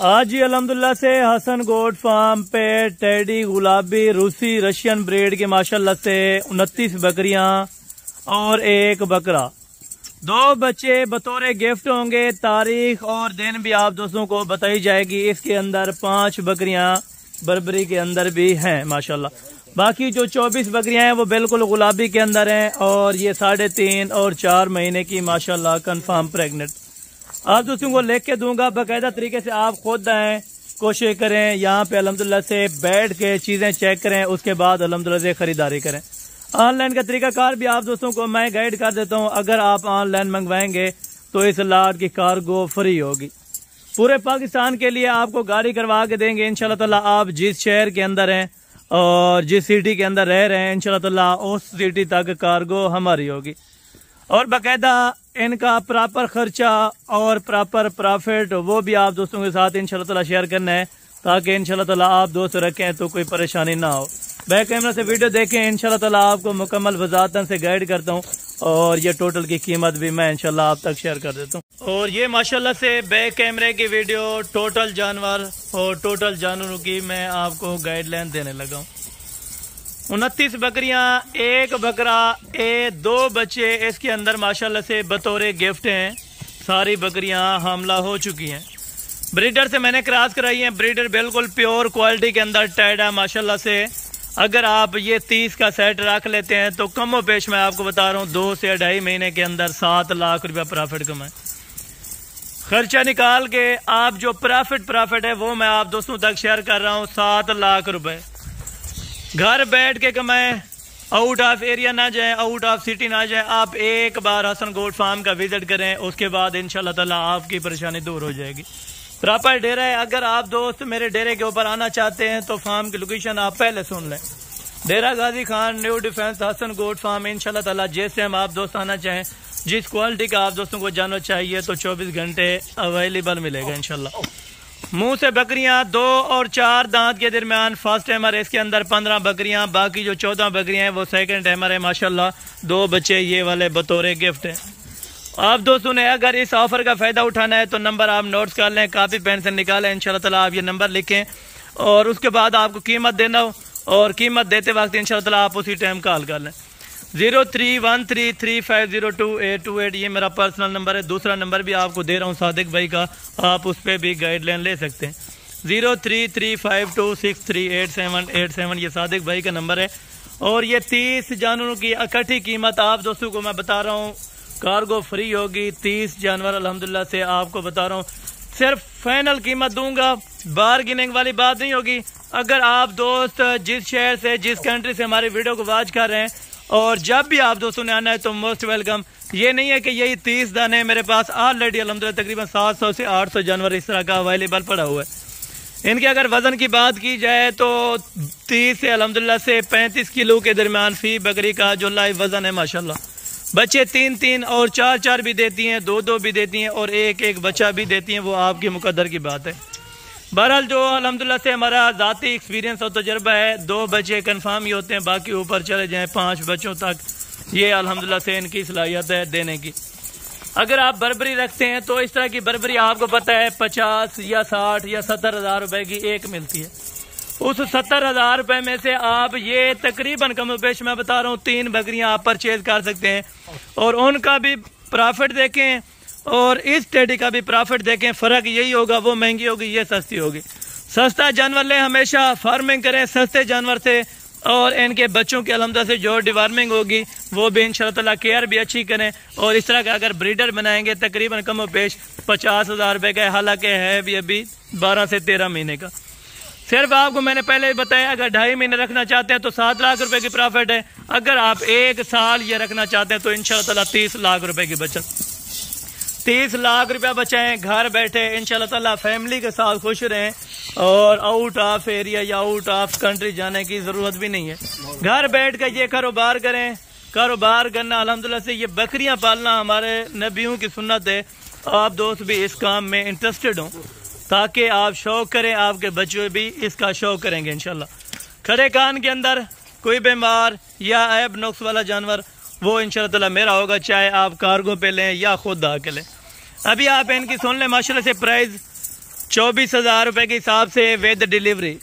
आज ही अल्हम्दुलिल्लाह से हसन गोट फार्म पे टेडी, गुलाबी, रूसी, रशियन ब्रीड के माशाल्लाह से 29 बकरियां और एक बकरा, 2 बच्चे बतौर गिफ्ट होंगे। तारीख और दिन भी आप दोस्तों को बताई जाएगी। इसके अंदर 5 बकरियां बर्बरी के अंदर भी हैं माशाल्लाह। बाकी जो 24 बकरियां हैं वो बिल्कुल गुलाबी के अंदर हैं और ये 3.5 और 4 महीने की माशाल्लाह कंफर्म प्रेग्नेंट। आप दोस्तों को लिख के दूंगा, बाकायदा तरीके से आप खुद आएँ, कोशिश करें यहाँ पे अल्हम्दुलिल्लाह से बैठ के चीज़ें चेक करें, उसके बाद अल्हम्दुलिल्लाह से खरीदारी करें। ऑनलाइन का तरीकाकार भी आप दोस्तों को मैं गाइड कर देता हूँ। अगर आप ऑनलाइन मंगवाएंगे तो इस लाट की कार्गो फ्री होगी। पूरे पाकिस्तान के लिए आपको गाड़ी करवा के देंगे इंशाल्लाह ताला। आप जिस शहर के अंदर हैं और जिस सिटी के अंदर रह रहे हैं इंशाल्लाह ताला उस सिटी तक कार्गो हमारी होगी। और बाकायदा इनका प्रॉपर खर्चा और प्रॉपर प्रॉफिट वो भी आप दोस्तों के साथ इंशाल्लाह ताला शेयर करना है, ताकि इंशाल्लाह ताला आप दोस्त रखें तो कोई परेशानी ना हो। बैक कैमरा से वीडियो देखें, इंशाल्लाह ताला आपको मुकम्मल वजाहतन से गाइड करता हूँ और ये टोटल की कीमत भी मैं इंशाल्लाह आप तक शेयर कर देता हूँ। और ये माशाल्लाह से बैक कैमरे की वीडियो टोटल जानवर और टोटल जानवरों की मैं आपको गाइडलाइन देने लगा हूँ। 29 बकरियां, एक बकरा, 2 बच्चे इसके अंदर माशाल्लाह से बतौर गिफ्ट हैं। सारी बकरियां हमला हो चुकी हैं। ब्रीडर से मैंने क्रॉस कराई है। ब्रीडर बिल्कुल प्योर क्वालिटी के अंदर टाइड है माशाल्लाह से। अगर आप ये 30 का सेट रख लेते हैं तो कमो पेश मैं आपको बता रहा हूँ 2 से 2.5 महीने के अंदर 7 लाख रुपया प्रॉफिट कमाए। खर्चा निकाल के आप जो प्रॉफिट है वो मैं आप दोस्तों तक शेयर कर रहा हूँ। 7 लाख रुपए घर बैठ के कमाएं, आउट ऑफ एरिया ना जाएं, आउट ऑफ सिटी ना जाएं। आप एक बार हसन गोट फार्म का विजिट करें, उसके बाद इंशाल्लाह ताला आपकी परेशानी दूर हो जाएगी। प्रॉपर डेरा है। अगर आप दोस्त मेरे डेरे के ऊपर आना चाहते हैं तो फार्म की लोकेशन आप पहले सुन लें। Dera Ghazi Khan, new defence, Hasan goat farm. इंशाल्लाह ताला जैसे हम आप दोस्त आना चाहें, जिस क्वालिटी का आप दोस्तों को जानवर चाहिए तो 24 घंटे अवेलेबल मिलेगा इंशाल्लाह। मुंह से बकरियां 2 और 4 दांत के दरमियान फर्स्ट टाइमर है। इसके अंदर 15 बकरियां, बाकी जो 14 बकरियां हैं वो सेकंड टाइमर है माशाल्लाह। 2 बच्चे ये वाले बतौर गिफ्ट हैं। आप दोस्तों ने अगर इस ऑफर का फायदा उठाना है तो नंबर आप नोट्स कर लें, कापी पेन से निकालें। इंशाल्लाह ताला आप ये नंबर लिखें और उसके बाद आपको कीमत देना हो और कीमत देते वक्त इंशाल्लाह ताला आप उसी टाइम कॉल कर लें। 031335022828 ये मेरा पर्सनल नंबर है। दूसरा नंबर भी आपको दे रहा हूँ सादिक भाई का, आप उस पर भी गाइडलाइन ले सकते हैं। 0335263887 ये सादिक भाई का नंबर है। और ये 30 जानवरों की इकट्ठी कीमत आप दोस्तों को मैं बता रहा हूँ, कार्गो फ्री होगी। 30 जानवर अल्हम्दुलिल्लाह से आपको बता रहा हूँ, सिर्फ फाइनल कीमत दूंगा, बार्गेनिंग वाली बात नहीं होगी। अगर आप दोस्त जिस शहर से, जिस कंट्री से हमारी वीडियो को वॉच कर रहे हैं और जब भी आप दोस्तों ने आना है तो मोस्ट वेलकम। ये नहीं है कि यही 30 दाने, मेरे पास ऑलरेडी अल्हम्दुलिल्लाह तकरीबन 700 से 800 जानवर इस तरह का अवेलेबल पड़ा हुआ है। इनके अगर वजन की बात की जाए तो 30 से अल्हम्दुलिल्लाह से 35 किलो के दरमियान फी बकरी का जो लाइव वजन है माशाल्लाह। बच्चे 3-3 और 4-4 भी देती हैं, 2-2 भी देती हैं और 1-1 बच्चा भी देती हैं, वो आपकी मुकद्दर की बात है। बहरहाल जो अल्हम्दुलिल्लाह से हमारा ज़ाती एक्सपीरियंस और तजर्बा है, 2 बच्चे कन्फर्म ही होते हैं, बाकी ऊपर चले जाएं 5 बच्चों तक, ये अल्हम्दुलिल्लाह से इनकी सलाहियत है देने की। अगर आप बर्बरी रखते हैं तो इस तरह की बर्बरी आपको पता है 50 या 60 या 70 हज़ार रुपए की एक मिलती है। उस 70 हज़ार रुपए में से आप ये तकरीबन कम पेश मैं बता रहा हूँ 3 बकरियां आप परचेज कर सकते हैं और उनका भी प्रॉफिट देखें और इस टेडी का भी प्रॉफिट देखें। फ़र्क यही होगा, वो महंगी होगी, ये सस्ती होगी। सस्ता जानवर लें, हमेशा फार्मिंग करें सस्ते जानवर से और इनके बच्चों की अल्हम्दुलिल्लाह से जो डिवार्मिंग होगी वो भी इंशाल्लाह ताला केयर भी अच्छी करें। और इस तरह का अगर ब्रीडर बनाएंगे तकरीबन कम पेश 50 हज़ार रुपये का, हालांकि है भी अभी 12 से 13 महीने का। सिर्फ आपको मैंने पहले ही बताया, अगर 2.5 महीने रखना चाहते हैं तो 7 लाख रुपए की प्रॉफिट है। अगर आप 1 साल ये रखना चाहते हैं तो इंशाल्लाह ताला 30 लाख रुपए की बचत, 30 लाख रुपया बचाएं घर बैठे। इंशाल्लाह ताला फैमिली के साथ खुश रहें और आउट ऑफ एरिया या आउट ऑफ कंट्री जाने की जरूरत भी नहीं है। घर बैठ कर ये कारोबार करें। कारोबार करना अल्हम्दुलिल्लाह से, ये बकरियां पालना हमारे नबियों की सुन्नत है। आप दोस्त भी इस काम में इंटरेस्टेड हों ताकि आप शौक करें, आपके बच्चे भी इसका शौक करेंगे इंशाल्लाह। खड़े कान के अंदर कोई बीमार या ऐब नुक्स वाला जानवर वो इंशाल्लाह ताला मेरा होगा, चाहे आप कार्गो पे लें या खुद आके लें। अभी आप इनकी सुन लें माशाल्लाह से प्राइस। 24,000 रुपए के हिसाब से विद डिलीवरी।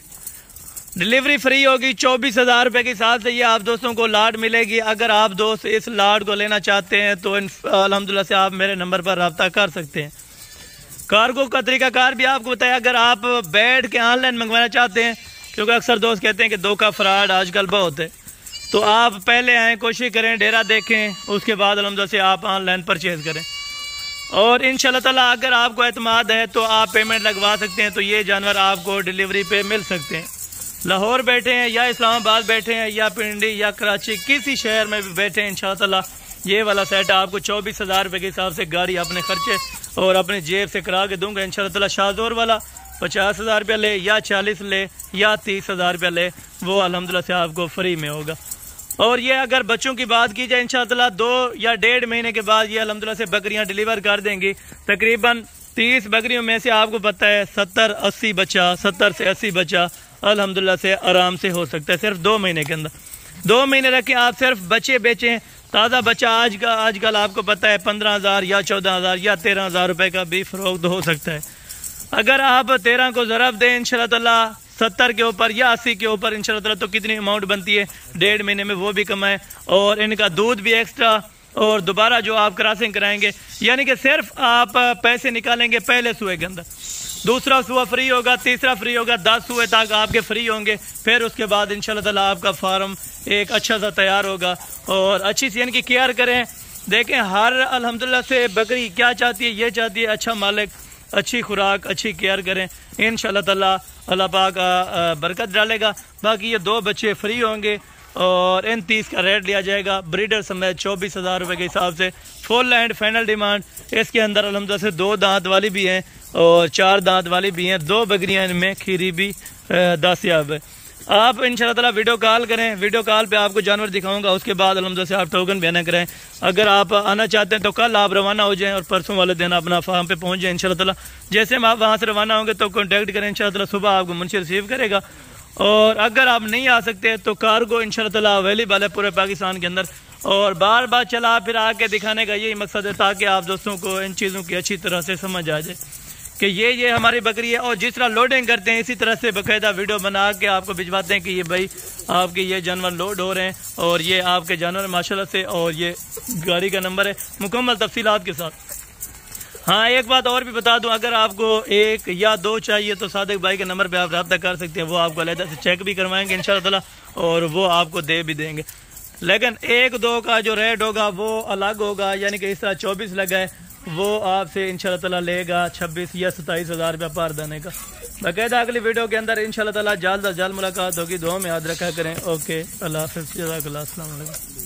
डिलीवरी फ्री होगी 24,000 रुपए के हिसाब से। ये आप दोस्तों को लाट मिलेगी। अगर आप दोस्त इस लाट को लेना चाहते हैं तो अल्हम्दुलिल्लाह से आप मेरे नंबर पर रब्ता कर सकते हैं। कार्गो का तरीकाकार भी आपको बताया। अगर आप बैठ के ऑनलाइन मंगवाना चाहते हैं, क्योंकि अक्सर दोस्त कहते हैं कि धोखा फ्रॉड आजकल बहुत है, तो आप पहले आएँ, कोशिश करें, डेरा देखें, उसके बाद अल्हम्दुलिल्लाह से आप ऑनलाइन परचेज़ करें। और इंशाल्लाह ताला अगर आपको एतमाद है तो आप पेमेंट लगवा सकते हैं, तो ये जानवर आपको डिलीवरी पे मिल सकते हैं। लाहौर बैठे हैं या इस्लामाबाद बैठे हैं या पिंडी या कराची, किसी शहर में भी बैठे हैं, इंशाल्लाह ताला ये वाला सेट आपको 24,000 रुपये के हिसाब से गाड़ी अपने खर्चे और अपने जेब से करा के दूंगा इंशाल्लाह ताला। शाहजोर वाला 50,000 रुपया ले या 40 ले या 30,000 रुपया ले, वो अल्हम्दुलिल्लाह से आपको फ्री में होगा। और ये अगर बच्चों की बात की जाए, इंशाल्लाह ताला 2 या 1.5 महीने के बाद ये अल्हम्दुलिल्लाह से बकरियां डिलीवर कर देंगी। तकरीबन 30 बकरियों में से आपको पता है 70-80 बच्चा, 70 से 80 बच्चा अल्हम्दुलिल्लाह से आराम से हो सकता है सिर्फ 2 महीने के अंदर। 2 महीने रखें आप, सिर्फ बच्चे बेचें। ताज़ा बच्चा आजकल आपको पता है 15,000 या 14,000 या 13,000 रुपये का भी फरोख्त हो सकता है। अगर आप 13 को ज़रब दें इंशाल्लाह ताला 70 के ऊपर या 80 के ऊपर इंशाल्लाह ताला, तो कितनी अमाउंट बनती है 1.5 महीने में, वो भी कमाएं। और इनका दूध भी एक्स्ट्रा, और दोबारा जो आप क्रॉसिंग कराएंगे, यानी कि सिर्फ आप पैसे निकालेंगे पहले सुए के अंदर, दूसरा सुआ फ्री होगा, तीसरा फ्री होगा, 10 सुए तक आपके फ्री होंगे। फिर उसके बाद इंशाल्लाह ताला आपका फार्म एक अच्छा सा तैयार होगा। और अच्छी सी इनकी केयर करें। देखें हर अल्हम्दुलिल्लाह से बकरी क्या चाहती है, ये चाहती है अच्छा मालिक, अच्छी खुराक, अच्छी केयर करें, इंशाल्लाह ताला अल्लाह पाक बरकत डालेगा। बाकी ये 2 बच्चे फ्री होंगे और इन 30 का रेट लिया जाएगा ब्रीडर समेत 24,000 रुपये के हिसाब से। Full and final demand. इसके अंदर अल्हम्दुलिल्लाह से 2 दांत वाली भी हैं और 4 दांत वाली भी हैं। 2 बकरियां इनमें खीरी भी दस्तयाब है। आप इंशाल्लाह ताला वीडियो कॉल करें, वीडियो कॉल पे आपको जानवर दिखाऊंगा। उसके बाद अल्हम्दुलिल्लाह से आप टोकन भी अदा करें। अगर आप आना चाहते हैं तो कल आप रवाना हो जाएं और परसों वाले दिन अपना फार्म पे पहुंच जाएं इंशाल्लाह ताला। जैसे हम आप वहाँ से रवाना होंगे तो कॉन्टैक्ट करें, इंशाल्लाह ताला सुबह आपको मुंशी रिसीव करेगा। और अगर आप नहीं आ सकते तो कार्गो इंशाल्लाह ताला अवेलेबल है पूरे पाकिस्तान के अंदर। और बार बार चला फिर आके दिखाने का यही मकसद है, ताकि आप दोस्तों को इन चीज़ों की अच्छी तरह से समझ आ जाए कि ये हमारी बकरी है। और जिस तरह लोडिंग करते हैं इसी तरह से बाकायदा वीडियो बना के आपको भिजवाते हैं कि ये भाई आपके ये जानवर लोड हो रहे हैं और ये आपके जानवर माशाल्लाह से, और ये गाड़ी का नंबर है मुकम्मल तफसीलात के साथ। हाँ, एक बात और भी बता दूं, अगर आपको 1 या 2 चाहिए तो सादिक भाई के नंबर पे आप रब्ता कर सकते हैं। वो आपको अलहदा से चेक भी करवाएंगे इंशाल्लाह ताला और वो आपको दे भी देंगे। लेकिन 1-2 का जो रेट होगा वो अलग होगा, यानी कि इस तरह 24 लगा है, वो आपसे इंशाल्लाह ताला लेगा 26 या 27,000 रुपया पर देने का। बाकायदा अगली वीडियो के अंदर इंशाल्लाह ताला जल्द अज जल्द मुलाकात होगी। दुआ में याद रखा करें। ओके, अल्लाह हाफ़िज़, जज़ाकल्लाह, अस्सलाम वालेकुम।